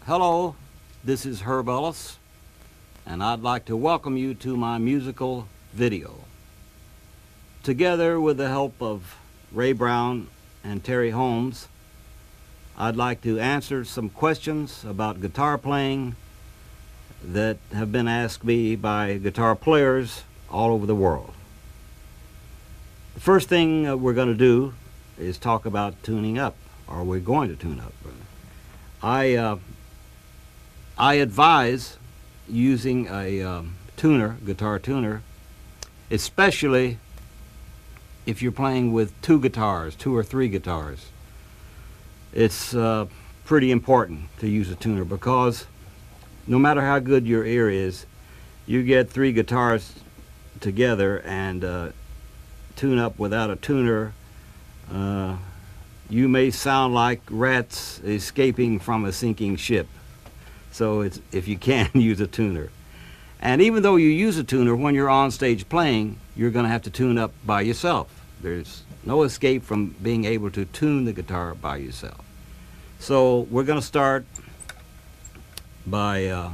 Hello, this is Herb Ellis, and I'd like to welcome you to my musical video. Together with the help of Ray Brown and Terry Holmes, I'd like to answer some questions about guitar playing that have been asked me by guitar players all over the world. The first thing we're going to do is talk about tuning up, or we're going to tune up. I advise using a tuner, guitar tuner, especially if you're playing with two or three guitars. It's pretty important to use a tuner because no matter how good your ear is, you get three guitars together and tune up without a tuner, you may sound like rats escaping from a sinking ship. So if you can, use a tuner. And even though you use a tuner, when you're on stage playing, you're going to have to tune up by yourself. There's no escape from being able to tune the guitar by yourself. So we're going to start by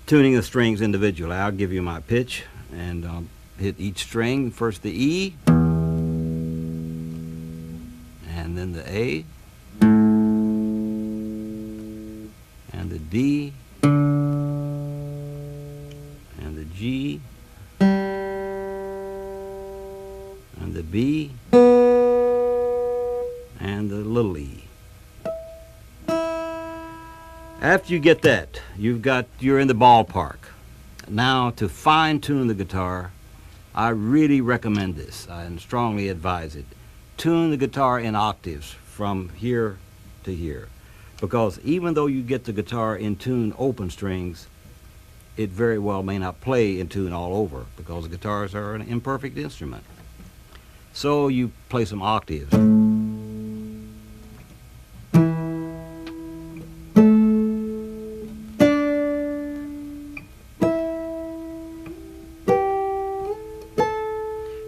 tuning the strings individually. I'll give you my pitch and I'll hit each string. First the E, and then the A, and the D, and the G, and the B, and the little E. After you get that, you're in the ballpark. Now, to fine-tune the guitar, I really recommend this and strongly advise it. Tune the guitar in octaves from here to here, because even though you get the guitar in tune open strings, it very well may not play in tune all over, because guitars are an imperfect instrument. So you play some octaves.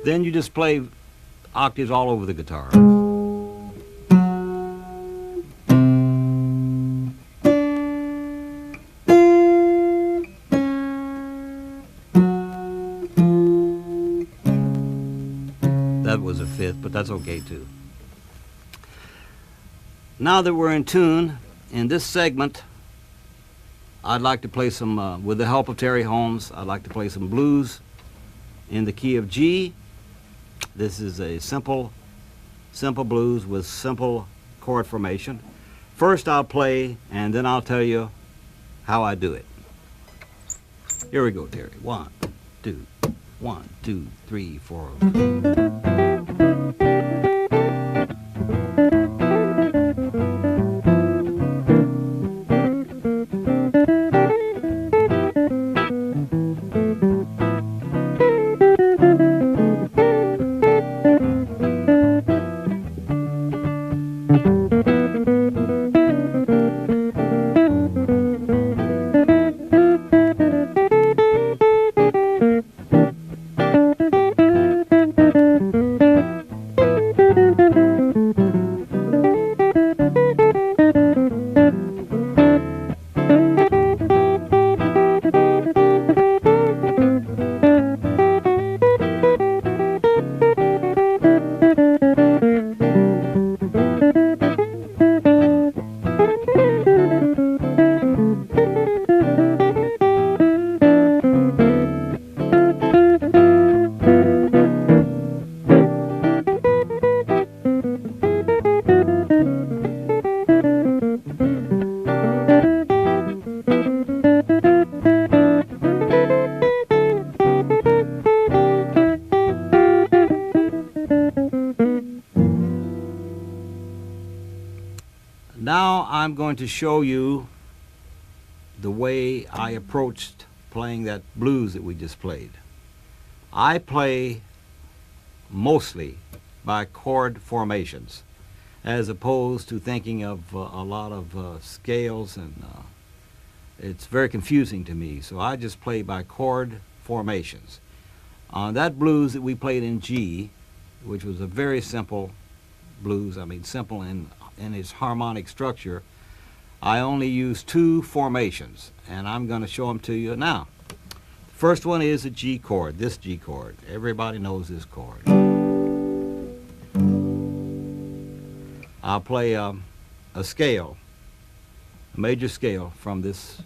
Then you just play octaves all over the guitar. That was a fifth, but that's okay too. Now that we're in tune, in this segment, I'd like to play some, with the help of Terry Holmes, I'd like to play some blues in the key of G. This is a simple blues with simple chord formation. First I'll play, and then I'll tell you how I do it. Here we go, Terry. 1, 2, 1, 2, 3, 4. Now I'm going to show you the way I approached playing that blues that we just played. I play mostly by chord formations, as opposed to thinking of a lot of scales, and it's very confusing to me. So I just play by chord formations. On that blues that we played in G, which was a very simple blues, I mean simple in its harmonic structure, I only use 2 formations, and I'm going to show them to you now. The first one is a G chord, this G chord. Everybody knows this chord. I'll play a scale, a major scale from this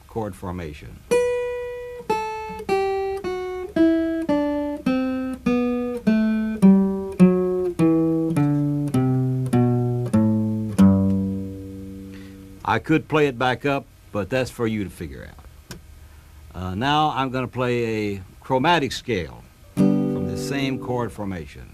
chord formation. I could play it back up, but that's for you to figure out. Now I'm going to play a chromatic scale from the same chord formation.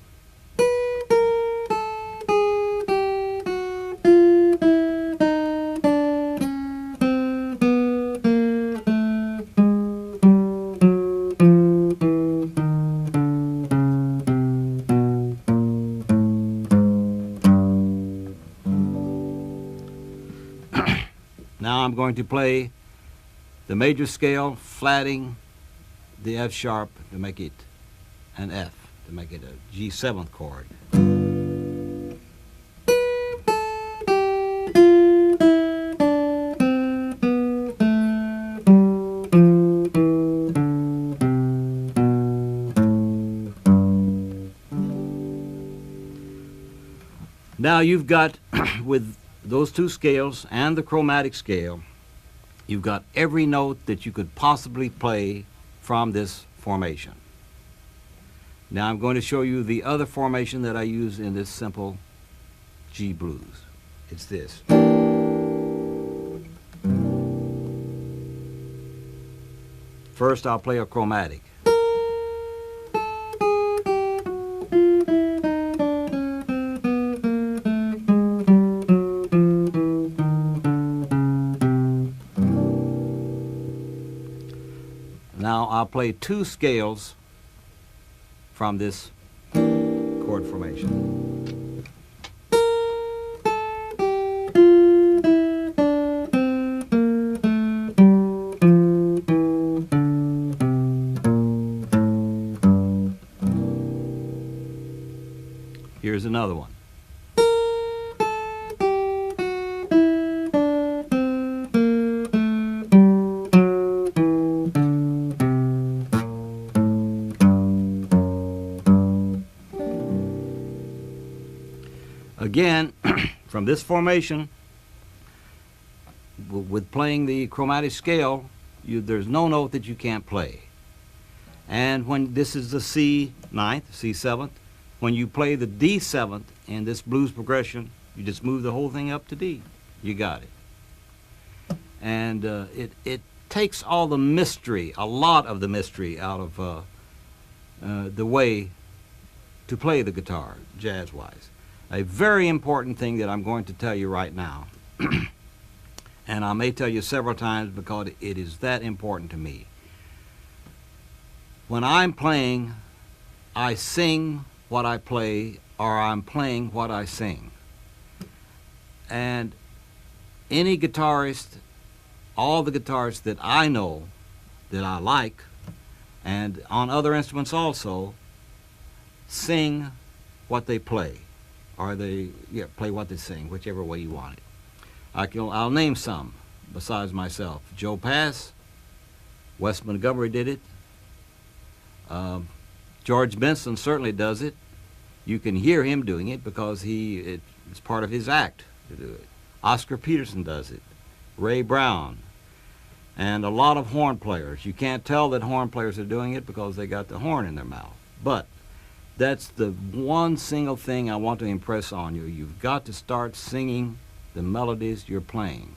Now I'm going to play the major scale, flatting the F sharp to make it an F, to make it a G7th chord. Now you've got, with those 2 scales and the chromatic scale, you've got every note that you could possibly play from this formation. Now I'm going to show you the other formation that I use in this simple G blues. It's this. First I'll play a chromatic. Now I'll play 2 scales from this chord formation. Here's another one. Again, from this formation, with playing the chromatic scale, there's no note that you can't play. And when this is the C ninth, C seventh, when you play the D seventh in this blues progression, you just move the whole thing up to D. You got it. And it takes all the mystery, a lot of the mystery, out of the way to play the guitar, jazz-wise. A very important thing that I'm going to tell you right now, and I may tell you several times because it is that important to me. When I'm playing, I sing what I play, or I'm playing what I sing. And any guitarist, all the guitarists that I know, that I like, and on other instruments also, sing what they play, or they play what they sing, whichever way you want it. I'll name some besides myself. Joe Pass, Wes Montgomery did it. George Benson certainly does it. You can hear him doing it because it's part of his act to do it. Oscar Peterson does it. Ray Brown. And a lot of horn players. You can't tell that horn players are doing it because they got the horn in their mouth. But that's the one single thing I want to impress on you. You've got to start singing the melodies you're playing.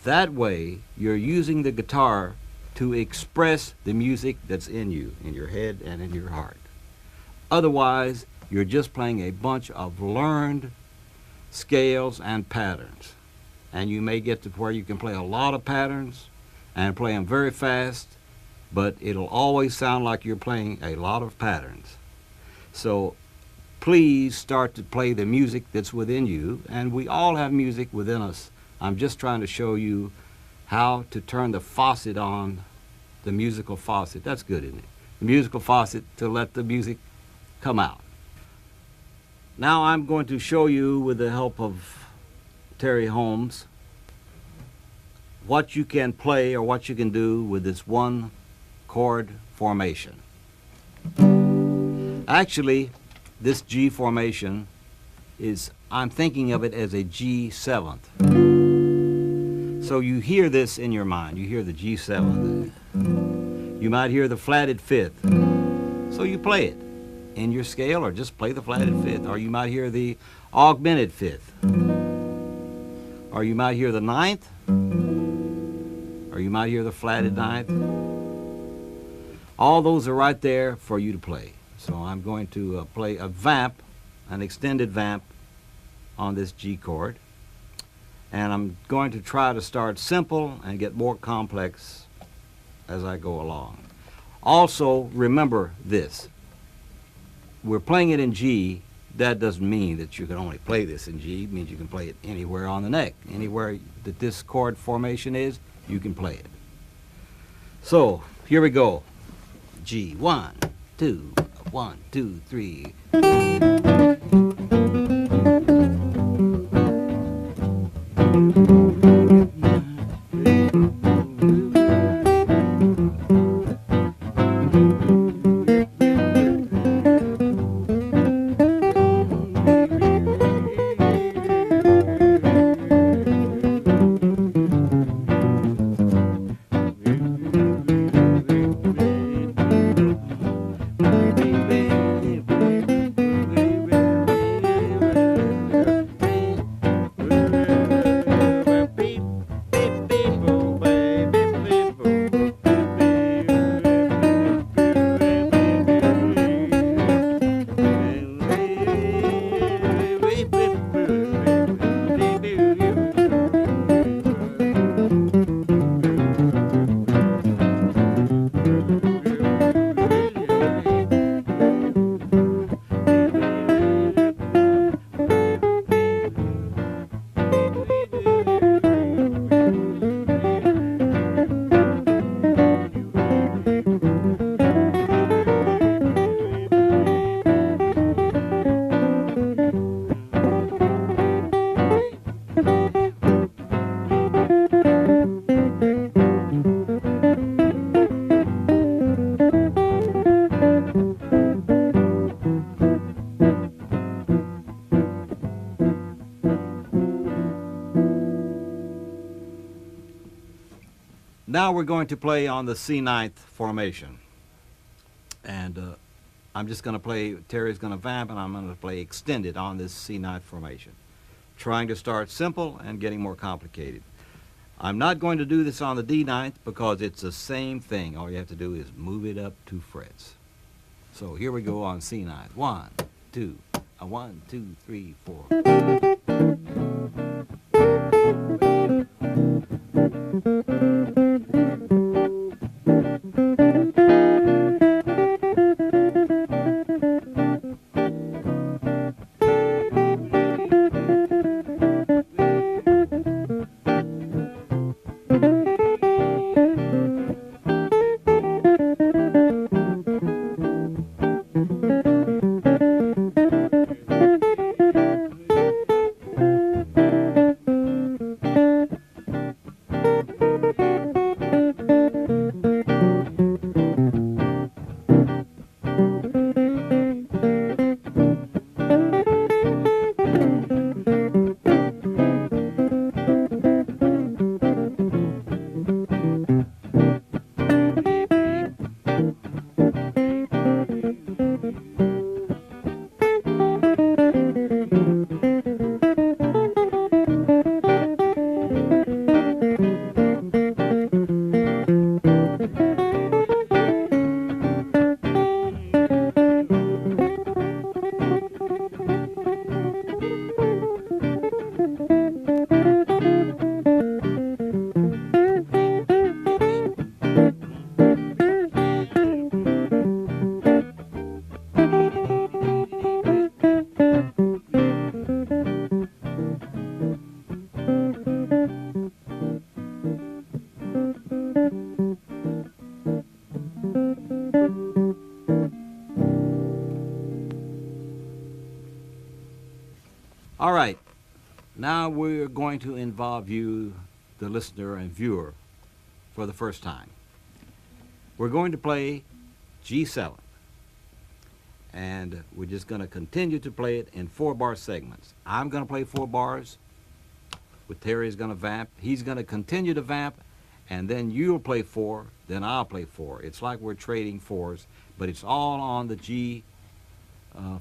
That way, you're using the guitar to express the music that's in you, in your head and in your heart. Otherwise, you're just playing a bunch of learned scales and patterns. And you may get to where you can play a lot of patterns and play them very fast, but it'll always sound like you're playing a lot of patterns. So please start to play the music that's within you, and we all have music within us. I'm just trying to show you how to turn the faucet on, the musical faucet. That's good, isn't it? The musical faucet to let the music come out. Now I'm going to show you, with the help of Terry Holmes, what you can play or what you can do with this one chord formation. Actually, this G formation I'm thinking of it as a G7th. So you hear this in your mind. You hear the G7th. You might hear the flatted 5th. So you play it in your scale, or just play the flatted 5th. Or you might hear the augmented 5th. Or you might hear the 9th. Or you might hear the flatted 9th. All those are right there for you to play. So I'm going to play a vamp, an extended vamp, on this G chord. And I'm going to try to start simple and get more complex as I go along. Also, remember this. We're playing it in G. That doesn't mean that you can only play this in G. It means you can play it anywhere on the neck. Anywhere that this chord formation is, you can play it. So, here we go. G. 1, 2, 1, 2, 3. Now we're going to play on the C9 formation. And I'm just going to play, Terry's going to vamp, and I'm going to play extended on this C9 formation. Trying to start simple and getting more complicated. I'm not going to do this on the D9 because it's the same thing. All you have to do is move it up 2 frets. So here we go on C9. 1, 2, 1, 2, 3, 4. All right, now we're going to involve you, the listener and viewer, for the first time. We're going to play G7, and we're just going to continue to play it in 4-bar segments. I'm going to play 4 bars, with Terry's going to vamp. He's going to continue to vamp, and then you'll play 4, then I'll play 4. It's like we're trading 4s, but it's all on the G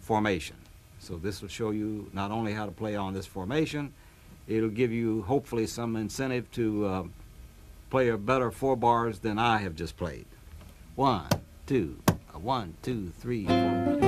formation. So this will show you not only how to play on this formation, it'll give you hopefully some incentive to play a better 4 bars than I have just played. 1, 2, 1, 2, 3, 4.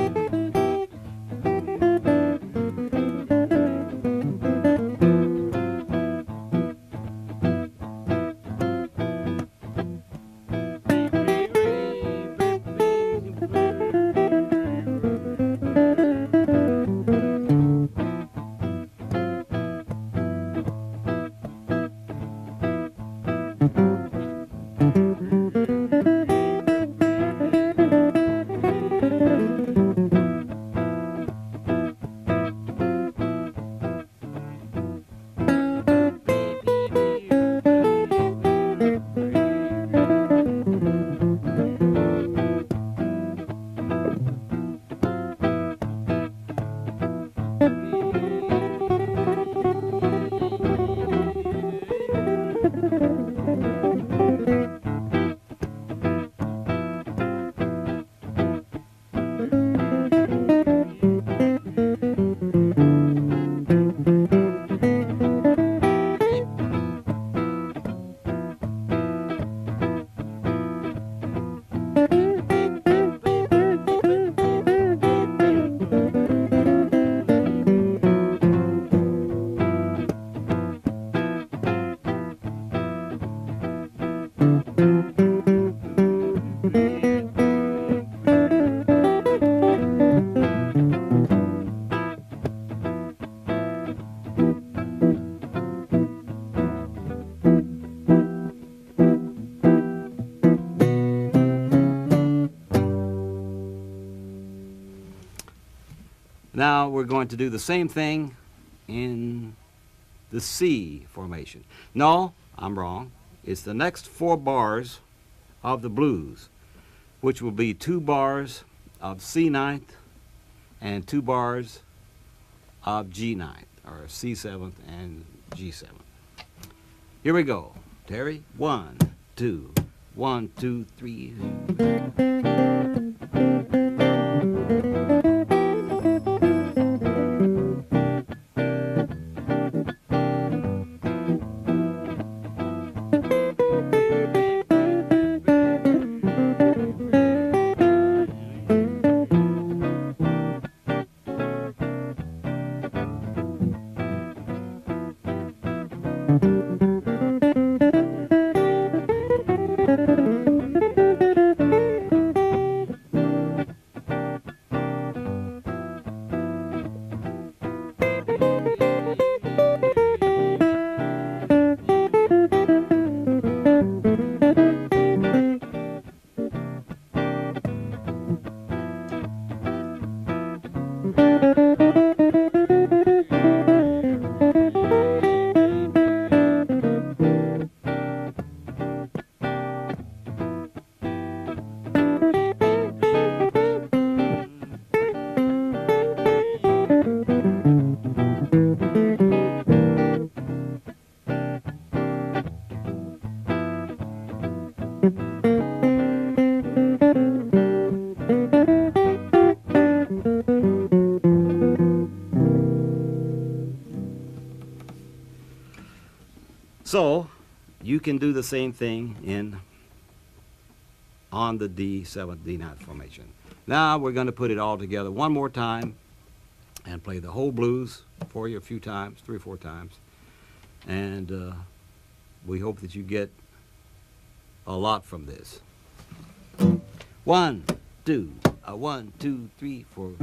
Now we're going to do the same thing in the C formation. No, I'm wrong. It's the next 4 bars of the blues, which will be 2 bars of C9 and 2 bars of G9, or C7 and G7. Here we go. Terry, 1, two, 1, 2, 3. So you can do the same thing on the D7, D9 formation. Now we're going to put it all together one more time and play the whole blues for you a few times, 3 or 4 times. And we hope that you get a lot from this. 1, 2, 1, 2, 3, 4.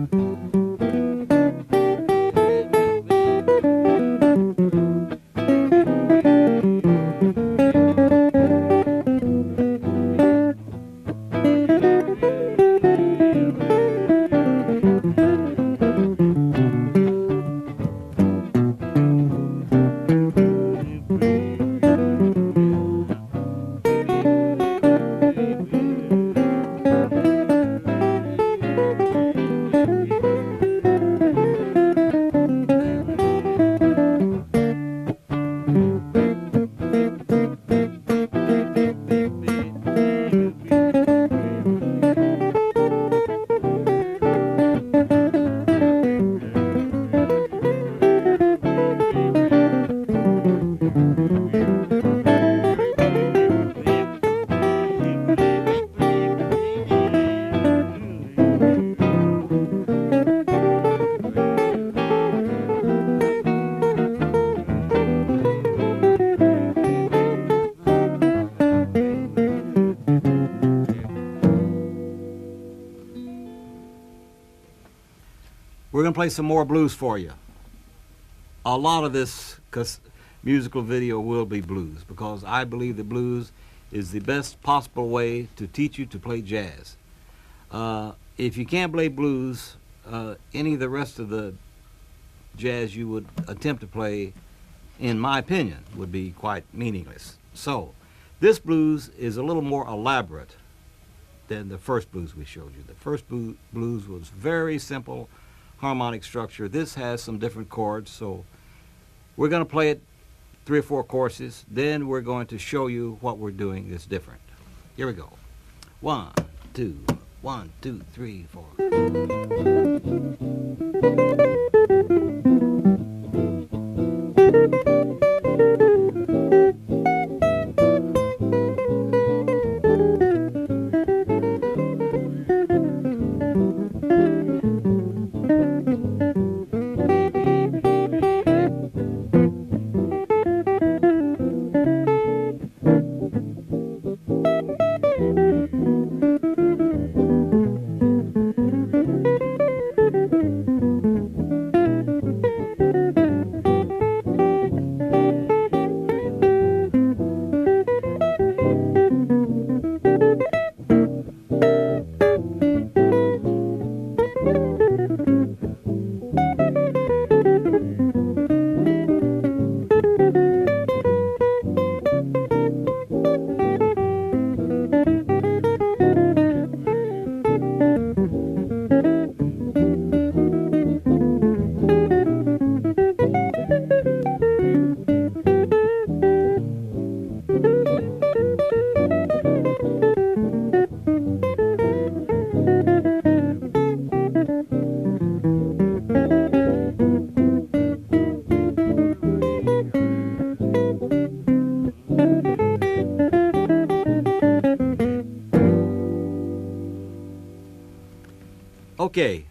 We're going to play some more blues for you. A lot of this musical video will be blues, because I believe the blues is the best possible way to teach you to play jazz. If you can't play blues, any of the rest of the jazz you would attempt to play, in my opinion, would be quite meaningless. So this blues is a little more elaborate than the first blues we showed you. The first blues was very simple harmonic structure. This has some different chords, so we're going to play it 3 or 4 courses. Then we're going to show you what we're doing that's different. Here we go. 1, 2, 1, 2, 3, 4. Okay,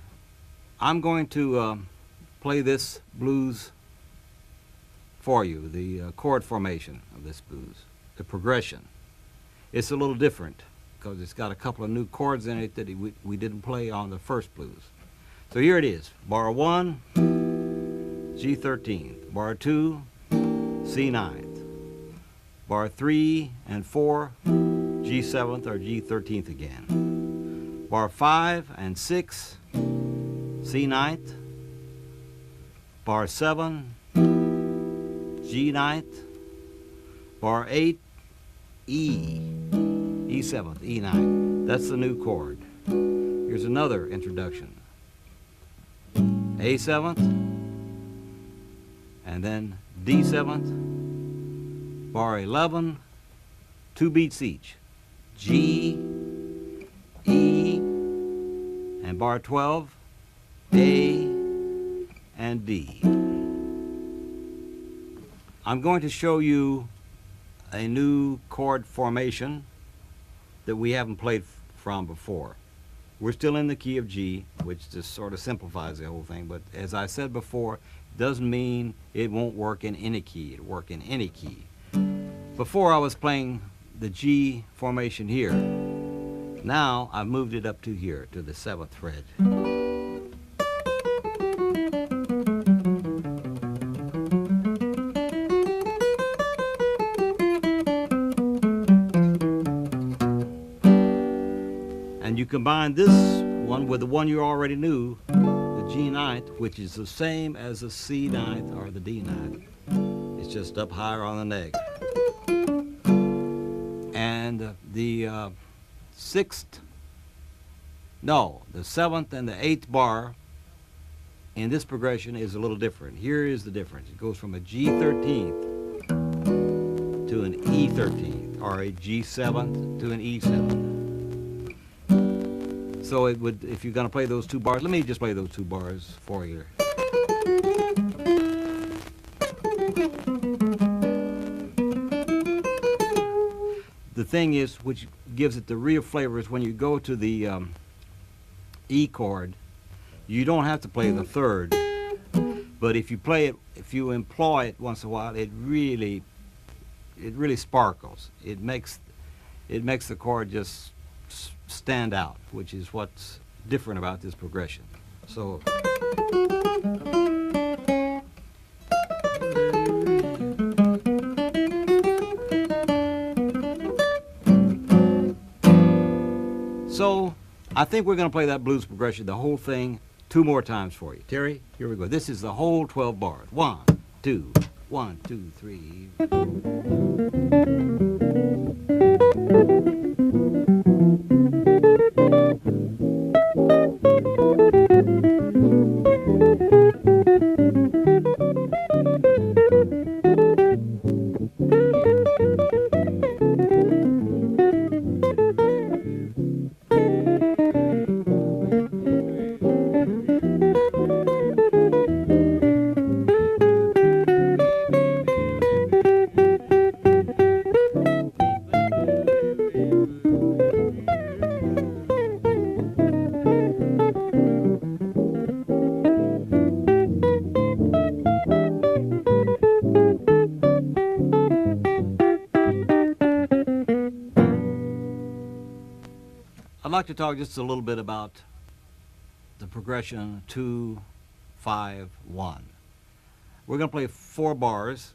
I'm going to play this blues for you, the chord formation of this blues, the progression. It's a little different because it's got a couple of new chords in it that we didn't play on the first blues. So here it is. Bar 1, G 13th. Bar 2, C 9th. Bar 3 and 4, G 7th or G 13th again. Bar 5 and 6, C 9th. Bar 7, G 9th. Bar 8, E 7th, E 9th. That's the new chord. Here's another introduction. A 7th, and then D 7th, bar 11, 2 beats each. G, E, and bar 12, A, and D. I'm going to show you a new chord formation that we haven't played from before. We're still in the key of G, which just sort of simplifies the whole thing, but as I said before, doesn't mean it won't work in any key. It'll work in any key. Before I was playing the G formation here. Now I've moved it up to here, to the 7th fret. And you combine this one with the one you already knew, the G 9th, which is the same as the C 9th or the D 9th. It's just up higher on the neck. And the 7th and the 8th bar in this progression is a little different. Here is the difference. It goes from a G 13th to an E 13th, or a G 7th to an E 7th. So it would, if you're going to play those two bars, let me just play those two bars for you. The thing is, which gives it the real flavor, is when you go to the E chord, you don't have to play the 3rd, but if you play it, if you employ it once in a while, it really sparkles. It makes the chord just stand out, which is what's different about this progression. So I think we're going to play that blues progression, the whole thing, 2 more times for you. Terry, here we go. This is the whole 12 bars. 1, 2, 1, 2, 3. I'd like to talk just a little bit about the progression 2, 5, 1. We're going to play 4 bars.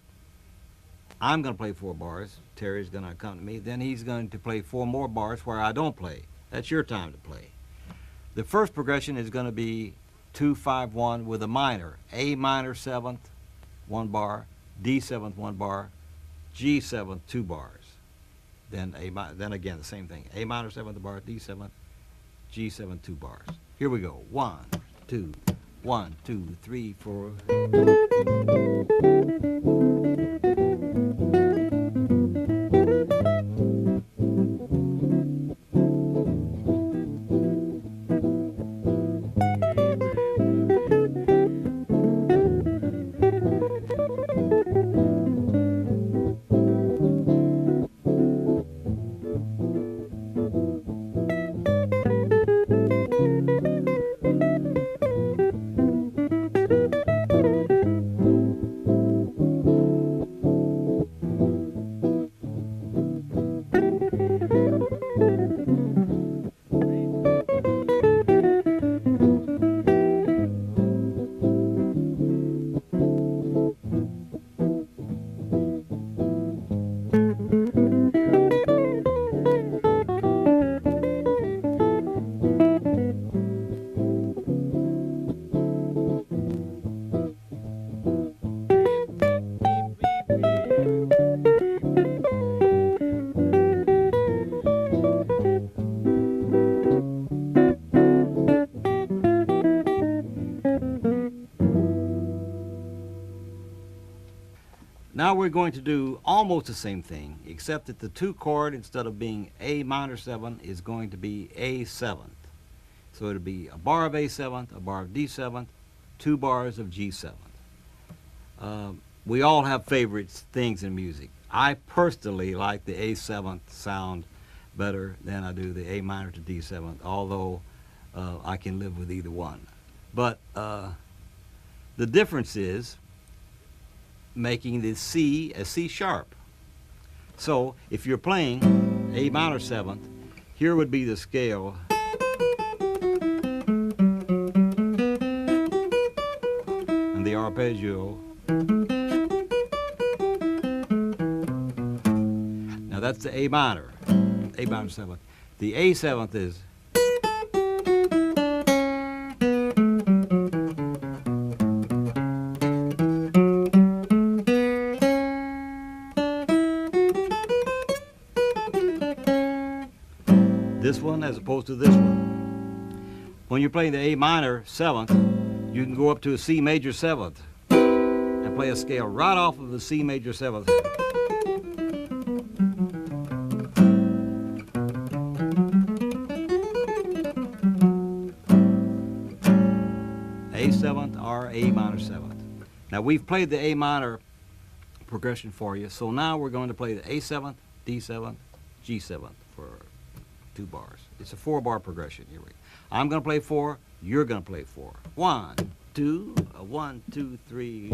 I'm going to play 4 bars. Terry's going to accompany me. Then he's going to play 4 more bars where I don't play. That's your time to play. The first progression is going to be 2, 5, 1 with a minor. A minor 7th, 1 bar. D 7th, 1 bar. G 7th, 2 bars. Then then again the same thing. A minor 7th bar, D 7th, G 7th, 2 bars. Here we go. 1, 2, 1, 2, 3, 4. Now we're going to do almost the same thing, except that the 2 chord, instead of being A minor 7, is going to be A 7th. So it'll be a bar of A 7th, a bar of D 7th, 2 bars of G 7th. We all have favorite things in music. I personally like the A 7th sound better than I do the A minor to D 7th, although I can live with either one. But the difference is making the C a C sharp. So if you're playing A minor 7th, here would be the scale. And the arpeggio. Now that's the A minor 7th. The A 7th is. This one as opposed to this one. When you're playing the A minor 7th, you can go up to a C major 7th and play a scale right off of the C major 7th. A 7th or A minor 7th. Now we've played the A minor progression for you, so now we're going to play the A 7th, D 7th, G 7th for 2 bars. It's a 4-bar progression. Here we go. I'm going to play 4. You're going to play 4. 1, 2, 1, 2, 3.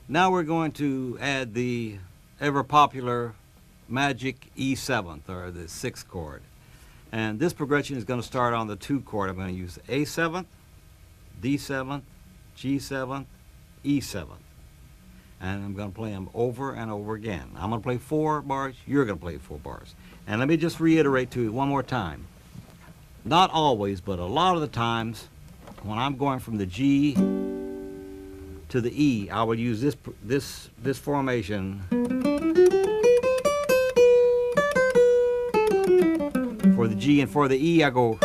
Now we're going to add the ever popular magic E7th, or the 6th chord. And this progression is going to start on the 2 chord. I'm going to use A7th, D7th, G7th, E7th. And I'm going to play them over and over again. I'm going to play 4 bars, you're going to play 4 bars. And let me just reiterate to you one more time. Not always, but a lot of the times, when I'm going from the G to the E, I would use this formation for the G, and for the E I go.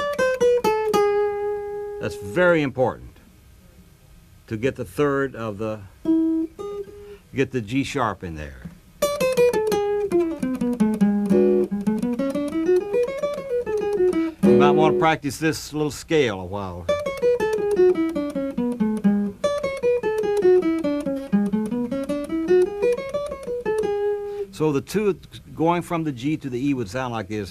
That's very important to get the third of the, get the G sharp in there. You might want to practice this little scale a while. So the 2 going from the G to the E would sound like this.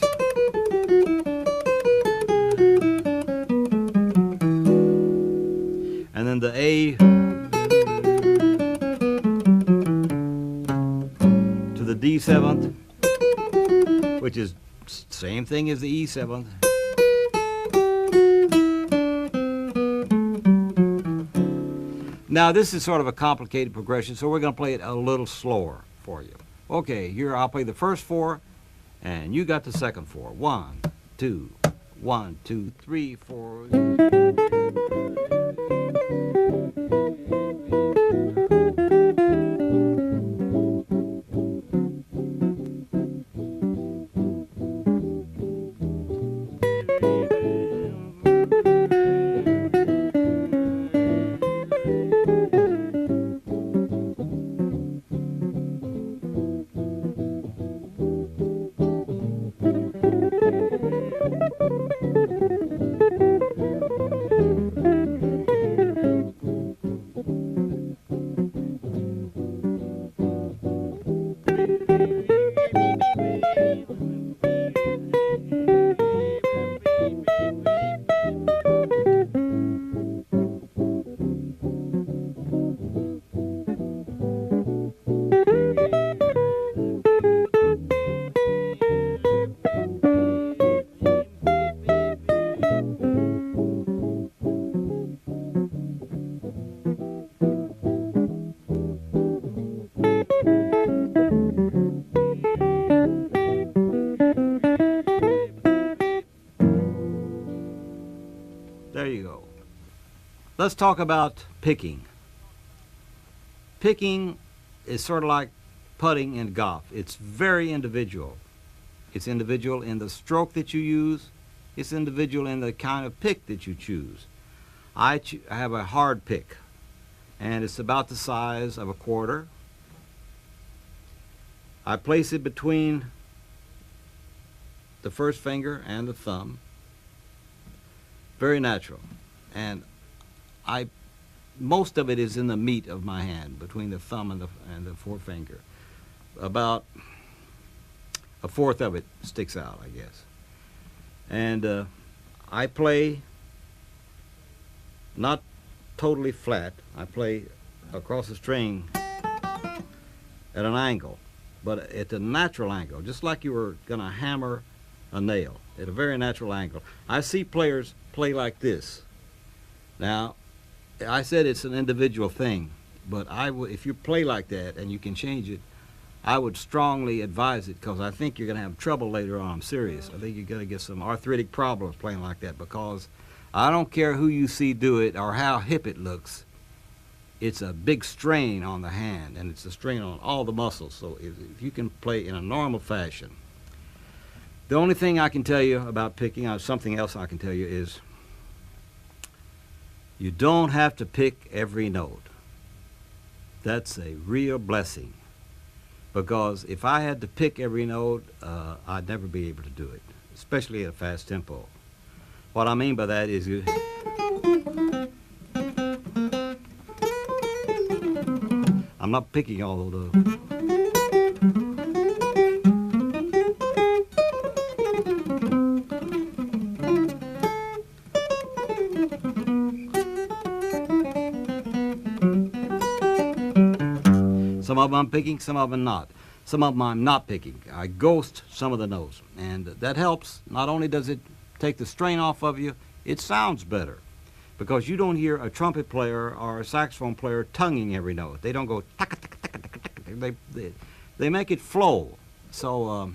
And then the A to the D7th, which is same thing as the E7th. Now this is sort of a complicated progression, so we're going to play it a little slower for you. Okay, here I'll play the first 4, and you got the second 4. 1, 2, 1, 2, 3, 4. Let's talk about picking. Picking is sort of like putting in golf. It's very individual. It's individual in the stroke that you use. It's individual in the kind of pick that you choose. I have a hard pick, and it's about the size of a quarter. I place it between the first finger and the thumb. Very natural. And most of it is in the meat of my hand, between the thumb and the forefinger. About a fourth of it sticks out, I guess. And I play not totally flat. I play across the string at an angle, but at a natural angle, just like you were going to hammer a nail, at a very natural angle. I see players play like this. Now, I said it's an individual thing, but if you play like that and you can change it, I would strongly advise it, because I think you're going to have trouble later on. I'm serious. I think you're going to get some arthritic problems playing like that, because I don't care who you see do it or how hip it looks. It's a big strain on the hand, and it's a strain on all the muscles. So if you can play in a normal fashion. The only thing I can tell you about picking, or something else I can tell you, is you don't have to pick every note. That's a real blessing, because if I had to pick every note, I'd never be able to do it, especially at a fast tempo. What I mean by that is I'm not picking all of those. Some of them I'm picking, some of them not. Some of them I'm not picking. I ghost some of the notes, and that helps. Not only does it take the strain off of you, it sounds better, because you don't hear a trumpet player or a saxophone player tonguing every note. They don't go taka, taka, taka, taka, taka. They make it flow. So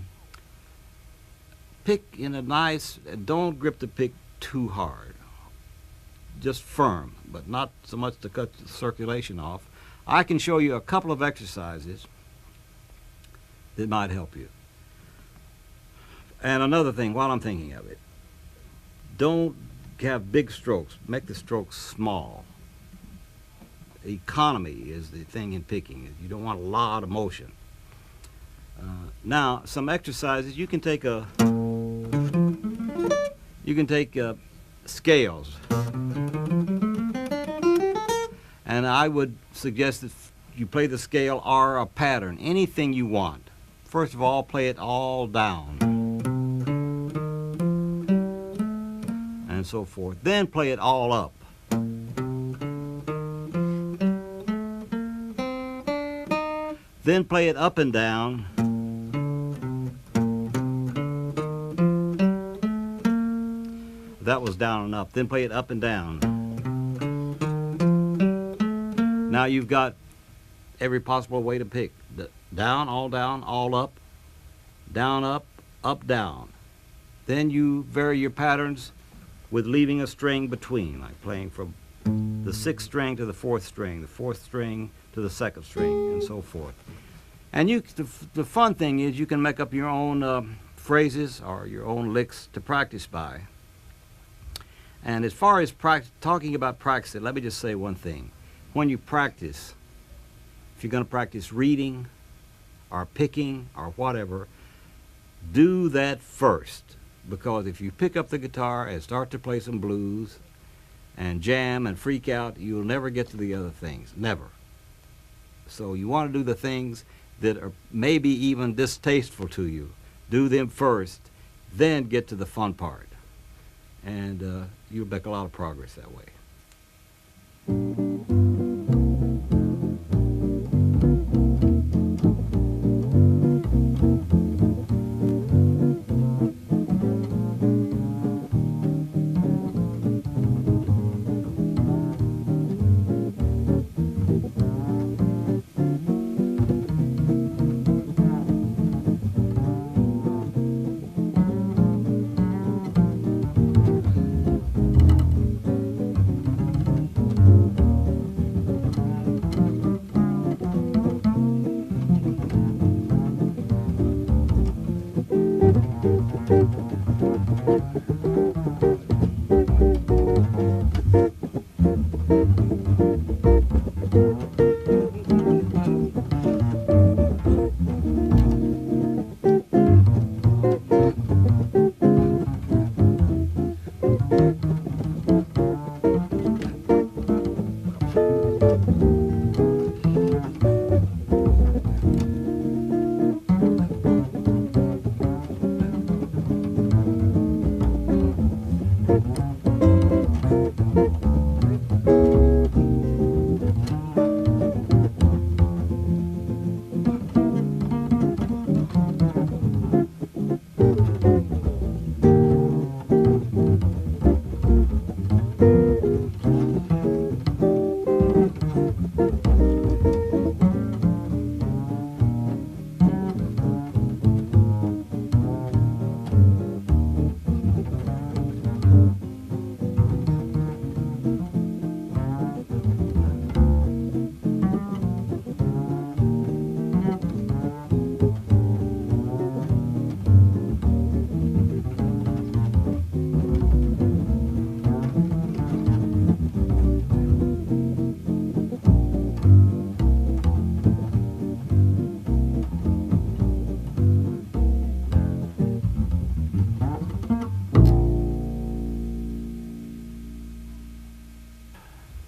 pick in a nice, don't grip the pick too hard. Just firm, but not so much to cut the circulation off. I can show you a couple of exercises that might help you. And another thing, while I'm thinking of it, don't have big strokes. Make the strokes small. Economy is the thing in picking. You don't want a lot of motion. Now, some exercises. You can take scales, and I would suggest that you play the scale or a pattern, anything you want. First of all, play it all down, and so forth. Then play it all up. Then play it up and down. That was down and up. Then play it up and down. Now you've got every possible way to pick. Down, all up, down, up, down. Then you vary your patterns with leaving a string between, like playing from the 6th string to the 4th string, the 4th string to the 2nd string, and so forth. And the fun thing is you can make up your own phrases or your own licks to practice by. And as far as talking about practice, let me just say one thing. When you practice, if you're going to practice reading or picking or whatever, do that first. Because if you pick up the guitar and start to play some blues and jam and freak out, you'll never get to the other things. Never. So you want to do the things that are maybe even distasteful to you. Do them first, then get to the fun part. And you'll make a lot of progress that way.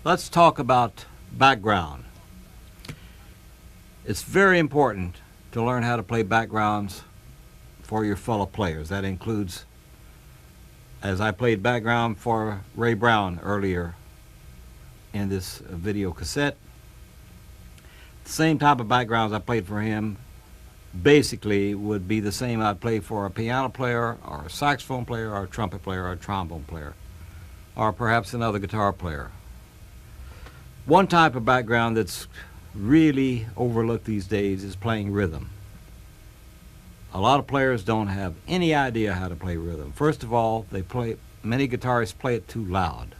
Let's talk about background. It's very important to learn how to play backgrounds for your fellow players. That includes, as I played background for Ray Brown earlier in this video cassette, the same type of backgrounds I played for him basically would be the same I'd play for a piano player or a saxophone player or a trumpet player or a trombone player or perhaps another guitar player. One type of background that's really overlooked these days is playing rhythm. A lot of players don't have any idea how to play rhythm. First of all, many guitarists play it too loud.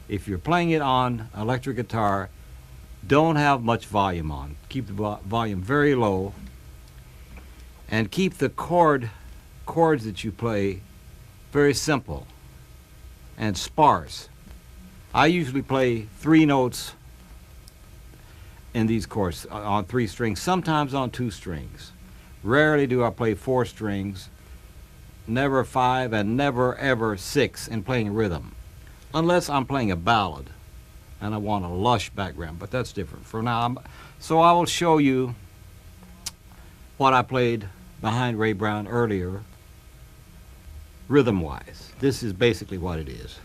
If you're playing it on electric guitar, don't have much volume on. Keep the volume very low and keep the chords that you play very simple and sparse. I usually play 3 notes in these chords on 3 strings, sometimes on 2 strings. Rarely do I play 4 strings, never 5, and never ever 6 in playing rhythm, unless I'm playing a ballad and I want a lush background, but that's different. For now, so I will show you what I played behind Ray Brown earlier, rhythm-wise. This is basically what it is.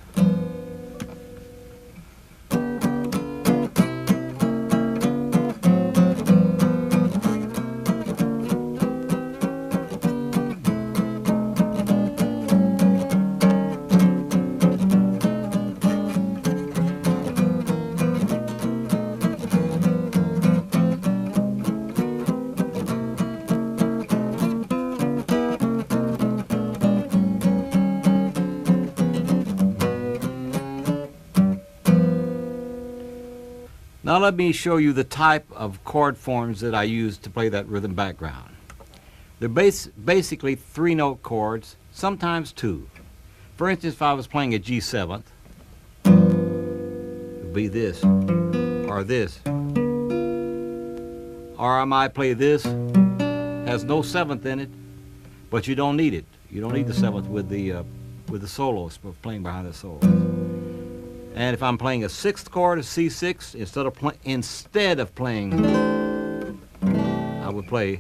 Now let me show you the type of chord forms that I use to play that rhythm background. They're basically 3-note chords, sometimes 2. For instance, if I was playing a G7, it would be this, or this. Or I might play this, has no 7th in it, but you don't need it. You don't need the 7th with the solos, for playing behind the solos. And if I'm playing a 6th chord, a C6, instead of playing, I would play.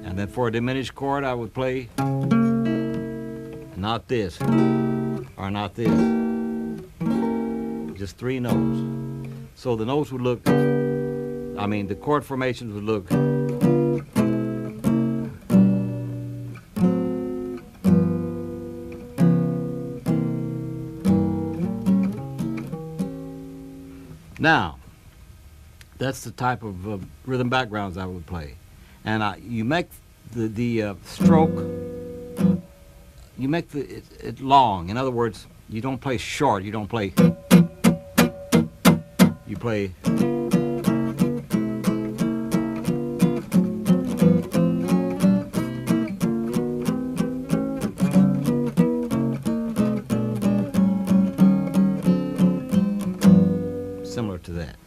And then for a diminished chord, I would play not this or not this. Just 3 notes. So the notes would look, the chord formations would look. Now, that's the type of rhythm backgrounds I would play. And you make the stroke, you make it long. In other words, you don't play short, you don't play, you play. Similar to that.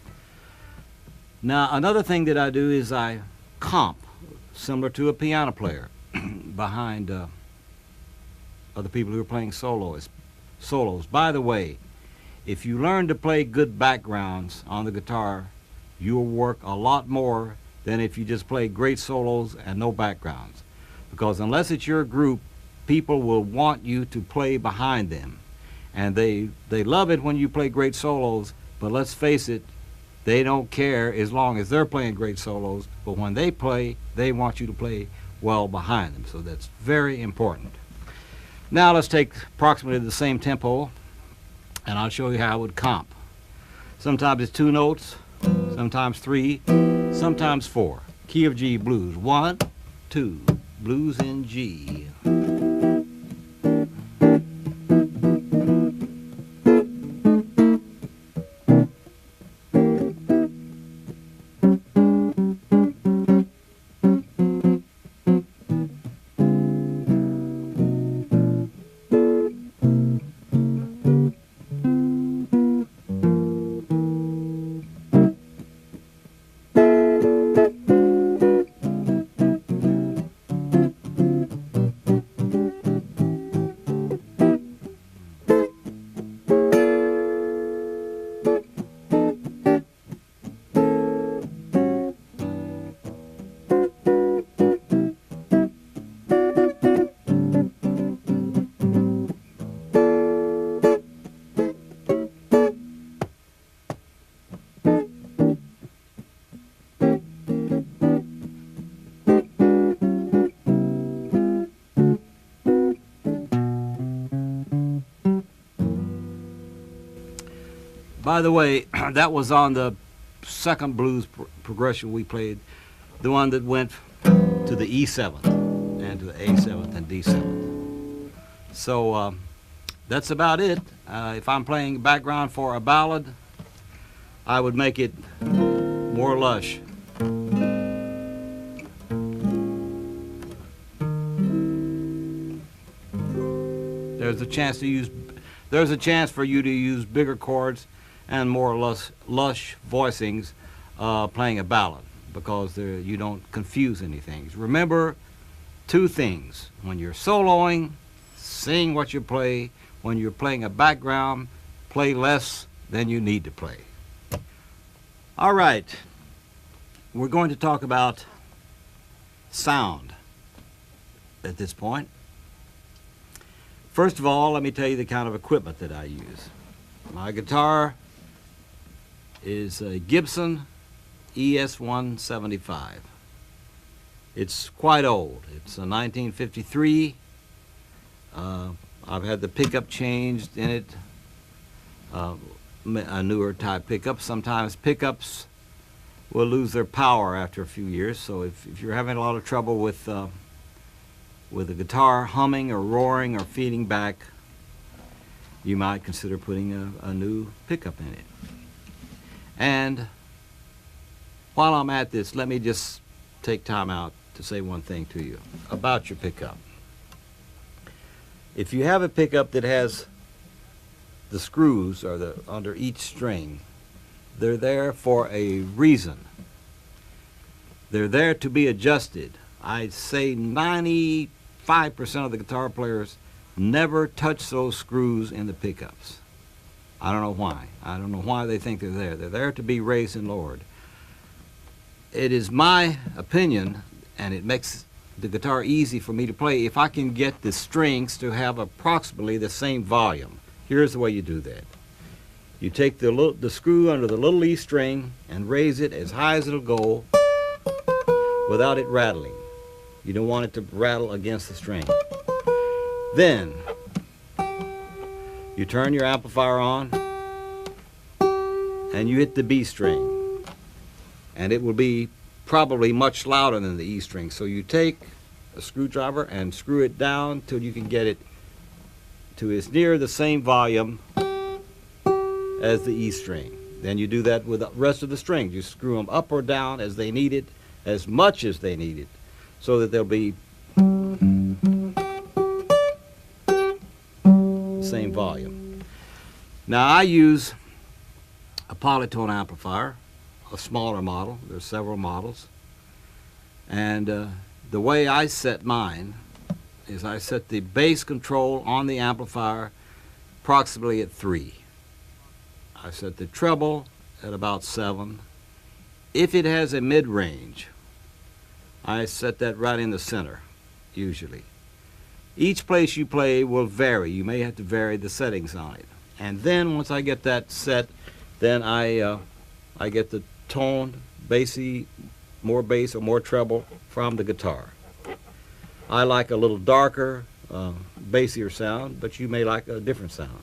Now, another thing that I do is I comp, similar to a piano player, behind other people who are playing solos. By the way, if you learn to play good backgrounds on the guitar, you'll work a lot more than if you just play great solos and no backgrounds. Because unless it's your group, people will want you to play behind them. And they love it when you play great solos, but let's face it, they don't care as long as they're playing great solos, but when they play, they want you to play well behind them. So that's very important. Now let's take approximately the same tempo, and I'll show you how I would comp. Sometimes it's 2 notes, sometimes 3, sometimes 4. Key of G blues, 1, 2, blues in G. By the way, that was on the second blues progression we played, the one that went to the E7th and to the A7th and D7th. So that's about it. If I'm playing background for a ballad, I would make it more lush. There's a chance for you to use bigger chords and more lush voicings playing a ballad, because you don't confuse anything. Remember two things: when you're soloing, sing what you play. When you're playing a background, play less than you need to play. All right, we're going to talk about sound at this point. First of all, let me tell you the kind of equipment that I use. My guitar is a Gibson ES-175. It's quite old. It's a 1953. I've had the pickup changed in it, a newer type pickup. Sometimes pickups will lose their power after a few years, so if you're having a lot of trouble with the guitar humming or roaring or feeding back, you might consider putting a new pickup in it. And while I'm at this, let me just take time out to say one thing to you about your pickup. If you have a pickup that has the screws under each string, they're there for a reason. They're there to be adjusted. I'd say 95% of the guitar players never touch those screws in the pickups. I don't know why. I don't know why they think they're there. They're there to be raised and lowered. It is my opinion, and it makes the guitar easy for me to play, if I can get the strings to have approximately the same volume. Here's the way you do that. You take the screw under the little E string and raise it as high as it'll go without it rattling. You don't want it to rattle against the string. Then you turn your amplifier on and you hit the B string, and it will be probably much louder than the E string. So you take a screwdriver and screw it down till you can get it to as near the same volume as the E string. Then you do that with the rest of the strings. You screw them up or down as they need it, as much as they need it, so that they'll be the same volume. Now I use a polytone amplifier, a smaller model. There's several models. And the way I set mine is I set the bass control on the amplifier approximately at 3. I set the treble at about 7. If it has a mid-range, I set that right in the center, usually. Each place you play will vary. You may have to vary the settings on it. And then once I get that set, then I get the tone, bassy, more bass or more treble from the guitar. I like a little darker, bassier sound, but you may like a different sound.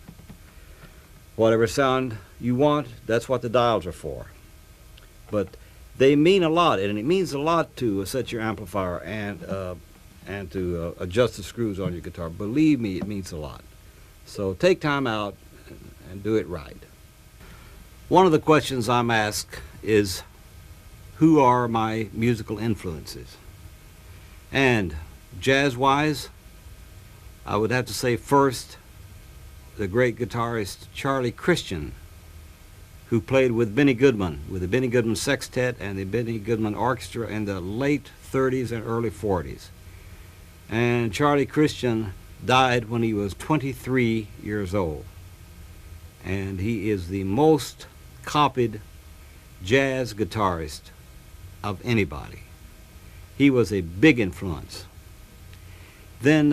Whatever sound you want, that's what the dials are for. But they mean a lot, and it means a lot to set your amplifier and to adjust the screws on your guitar. Believe me, it means a lot. So take time out and do it right. One of the questions I'm asked is, who are my musical influences? And jazz-wise, I would have to say first, the great guitarist Charlie Christian, who played with Benny Goodman, with the Benny Goodman Sextet and the Benny Goodman Orchestra in the late 30s and early 40s. And Charlie Christian died when he was 23 years old. And he is the most copied jazz guitarist of anybody. He was a big influence. Then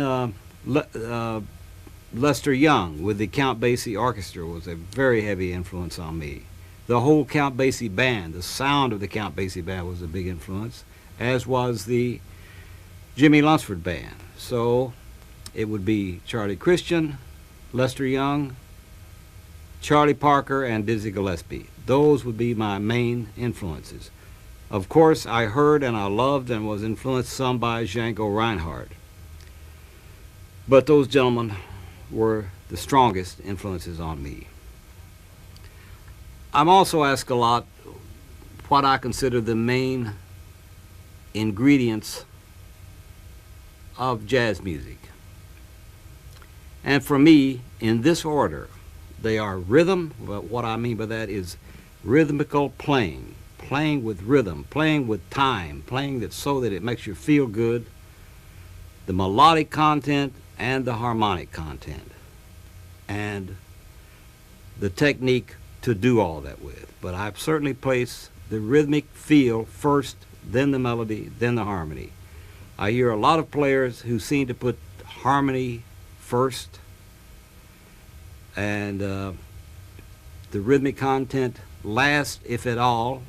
Lester Young with the Count Basie Orchestra was a very heavy influence on me. The whole Count Basie band, the sound of the Count Basie band was a big influence, as was the Jimmy Lunsford band. So it would be Charlie Christian, Lester Young, Charlie Parker, and Dizzy Gillespie. Those would be my main influences. Of course, I heard and I loved and was influenced some by Django Reinhardt. But those gentlemen were the strongest influences on me. I'm also asked a lot what I consider the main ingredients of jazz music. And for me, in this order, they are rhythm. But what I mean by that is rhythmical playing, playing with rhythm, playing with time, playing that so that it makes you feel good, the melodic content and the harmonic content, and the technique to do all that with. But I've certainly placed the rhythmic feel first, then the melody, then the harmony. I hear a lot of players who seem to put harmony first and the rhythmic content last, if at all,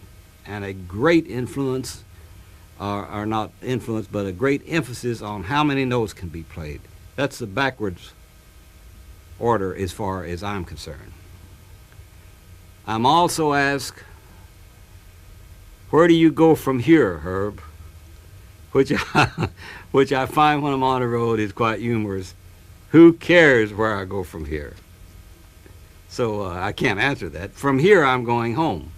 and a great influence, or not influence, but a great emphasis on how many notes can be played. That's the backwards order as far as I'm concerned. I'm also asked, where do you go from here, Herb? Which I find when I'm on the road is quite humorous. Who cares where I go from here? So I can't answer that. From here, I'm going home.